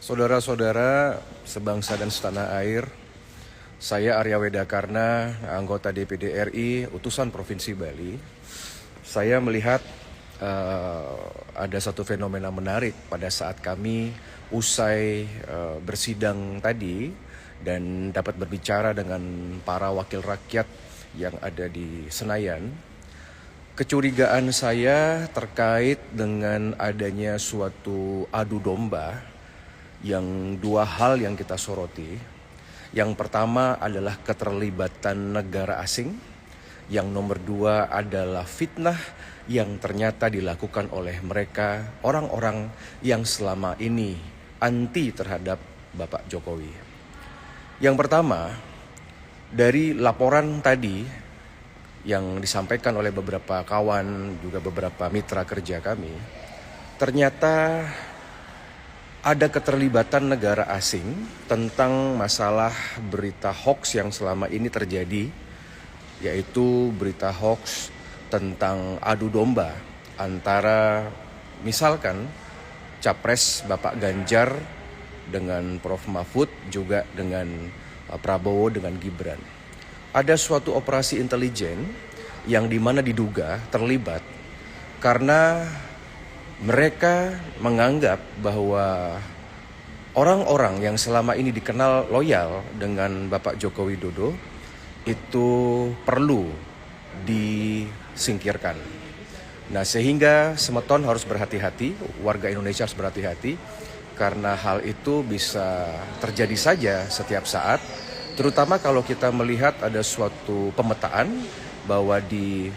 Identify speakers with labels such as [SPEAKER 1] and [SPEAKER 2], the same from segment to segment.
[SPEAKER 1] Saudara-saudara sebangsa dan setanah air, saya Arya Wedakarna, anggota DPD RI, utusan Provinsi Bali. Saya melihat ada satu fenomena menarik pada saat kami usai bersidang tadi dan dapat berbicara dengan para wakil rakyat yang ada di Senayan. Kecurigaan saya terkait dengan adanya suatu adu domba yang dua hal yang kita soroti. Yang pertama adalah keterlibatan negara asing. Yang nomor dua adalah fitnah yang ternyata dilakukan oleh mereka, orang-orang yang selama ini anti terhadap Bapak Jokowi. Yang pertama, dari laporan tadi yang disampaikan oleh beberapa kawan, juga beberapa mitra kerja kami, ternyata ada keterlibatan negara asing tentang masalah berita hoax yang selama ini terjadi, yaitu berita hoax tentang adu domba antara misalkan Capres Bapak Ganjar dengan Prof. Mahfud, juga dengan Prabowo dengan Gibran. Ada suatu operasi intelijen yang dimana diduga terlibat karena mereka menganggap bahwa orang-orang yang selama ini dikenal loyal dengan Bapak Joko Widodo itu perlu disingkirkan. Nah, sehingga Semeton harus berhati-hati, warga Indonesia harus berhati-hati karena hal itu bisa terjadi saja setiap saat, terutama kalau kita melihat ada suatu pemetaan bahwa di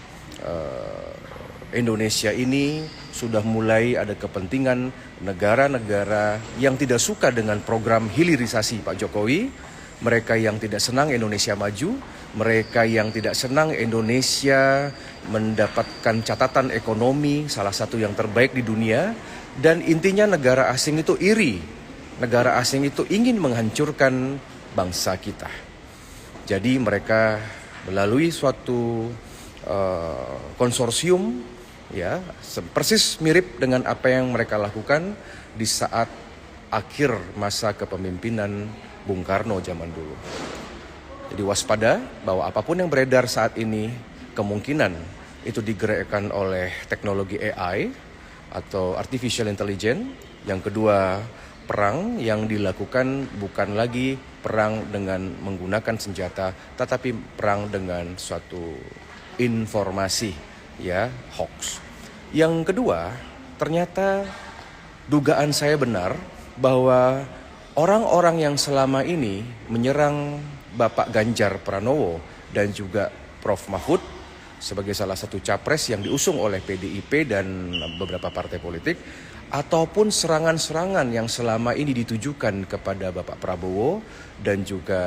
[SPEAKER 1] Indonesia ini sudah mulai ada kepentingan negara-negara yang tidak suka dengan program hilirisasi Pak Jokowi, mereka yang tidak senang Indonesia maju, mereka yang tidak senang Indonesia mendapatkan catatan ekonomi salah satu yang terbaik di dunia, dan intinya negara asing itu iri, negara asing itu ingin menghancurkan bangsa kita. Jadi mereka melalui suatu konsorsium, ya, persis mirip dengan apa yang mereka lakukan di saat akhir masa kepemimpinan Bung Karno zaman dulu. Jadi waspada bahwa apapun yang beredar saat ini kemungkinan itu digerakkan oleh teknologi AI atau artificial intelligence. Yang kedua, perang yang dilakukan bukan lagi perang dengan menggunakan senjata, tetapi perang dengan suatu informasi, ya, hoax. Yang kedua, ternyata dugaan saya benar bahwa orang-orang yang selama ini menyerang Bapak Ganjar Pranowo dan juga Prof. Mahfud sebagai salah satu capres yang diusung oleh PDIP dan beberapa partai politik, ataupun serangan-serangan yang selama ini ditujukan kepada Bapak Prabowo dan juga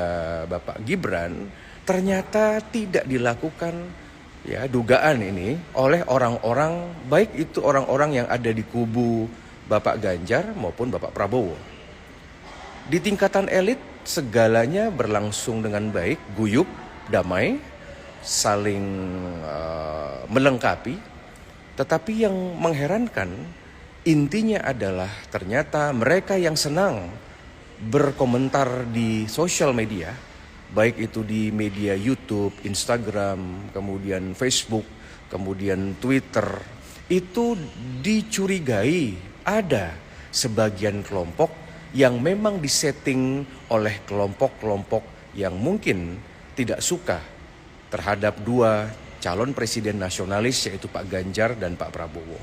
[SPEAKER 1] Bapak Gibran, ternyata tidak dilakukan, ya, dugaan ini oleh orang-orang, baik itu orang-orang yang ada di kubu Bapak Ganjar maupun Bapak Prabowo. Di tingkatan elit segalanya berlangsung dengan baik, guyup, damai, saling melengkapi. Tetapi yang mengherankan intinya adalah ternyata mereka yang senang berkomentar di sosial media, baik itu di media YouTube, Instagram, kemudian Facebook, kemudian Twitter, itu dicurigai ada sebagian kelompok yang memang disetting oleh kelompok-kelompok yang mungkin tidak suka terhadap dua calon presiden nasionalis, yaitu Pak Ganjar dan Pak Prabowo.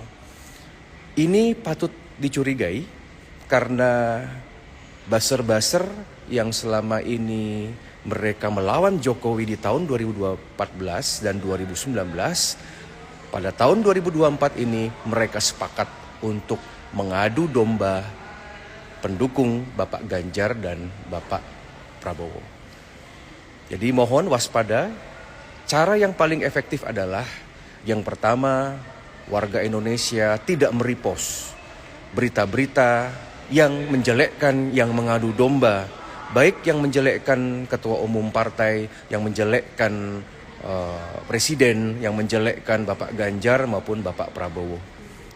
[SPEAKER 1] Ini patut dicurigai karena buzzer-buzzer yang selama ini mereka melawan Jokowi di tahun 2014 dan 2019, pada tahun 2024 ini mereka sepakat untuk mengadu domba pendukung Bapak Ganjar dan Bapak Prabowo. Jadi mohon waspada. Cara yang paling efektif adalah yang pertama, warga Indonesia tidak merepost berita-berita yang menjelekkan, yang mengadu domba, baik yang menjelekkan ketua umum partai, yang menjelekkan presiden, yang menjelekkan Bapak Ganjar maupun Bapak Prabowo.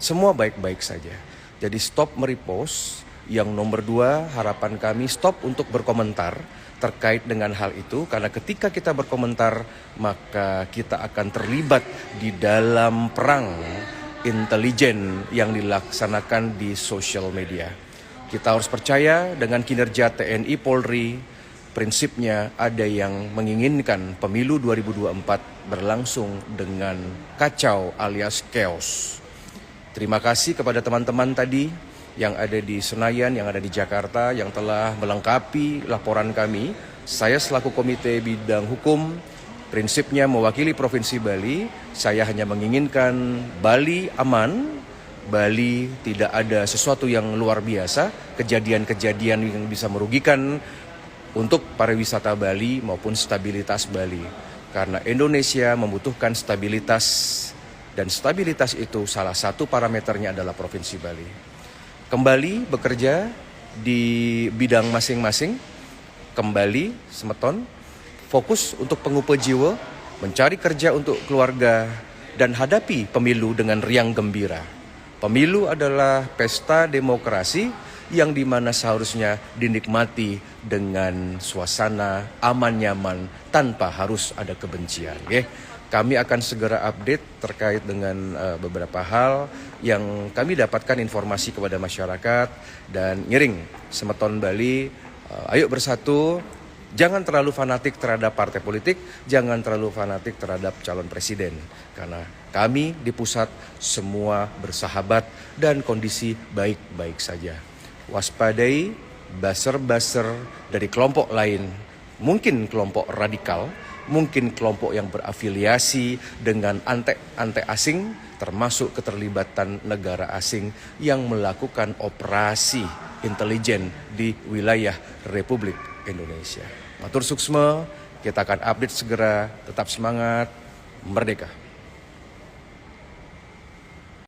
[SPEAKER 1] Semua baik-baik saja. Jadi stop merepost Yang nomor dua, harapan kami stop untuk berkomentar terkait dengan hal itu, karena ketika kita berkomentar maka kita akan terlibat di dalam perang intelijen yang dilaksanakan di sosial media. Kita harus percaya dengan kinerja TNI Polri. Prinsipnya ada yang menginginkan pemilu 2024 berlangsung dengan kacau alias chaos. Terima kasih kepada teman-teman tadi yang ada di Senayan, yang ada di Jakarta, yang telah melengkapi laporan kami. Saya selaku Komite Bidang Hukum, prinsipnya mewakili Provinsi Bali, saya hanya menginginkan Bali aman, Bali tidak ada sesuatu yang luar biasa, kejadian-kejadian yang bisa merugikan untuk pariwisata Bali maupun stabilitas Bali. Karena Indonesia membutuhkan stabilitas, dan stabilitas itu salah satu parameternya adalah Provinsi Bali. Kembali bekerja di bidang masing-masing, kembali semeton, fokus untuk pengupa jiwa, mencari kerja untuk keluarga, dan hadapi pemilu dengan riang gembira. Pemilu adalah pesta demokrasi yang dimana seharusnya dinikmati dengan suasana aman nyaman tanpa harus ada kebencian. Kami akan segera update terkait dengan beberapa hal yang kami dapatkan informasi kepada masyarakat, dan ngiring semeton Bali, ayo bersatu, jangan terlalu fanatik terhadap partai politik, jangan terlalu fanatik terhadap calon presiden, karena kami di pusat semua bersahabat dan kondisi baik-baik saja. Waspadai buzzer-buzzer dari kelompok lain, mungkin kelompok radikal, mungkin kelompok yang berafiliasi dengan ante asing, termasuk keterlibatan negara asing yang melakukan operasi intelijen di wilayah Republik Indonesia. Matur suksma, kita akan update segera, tetap semangat, merdeka.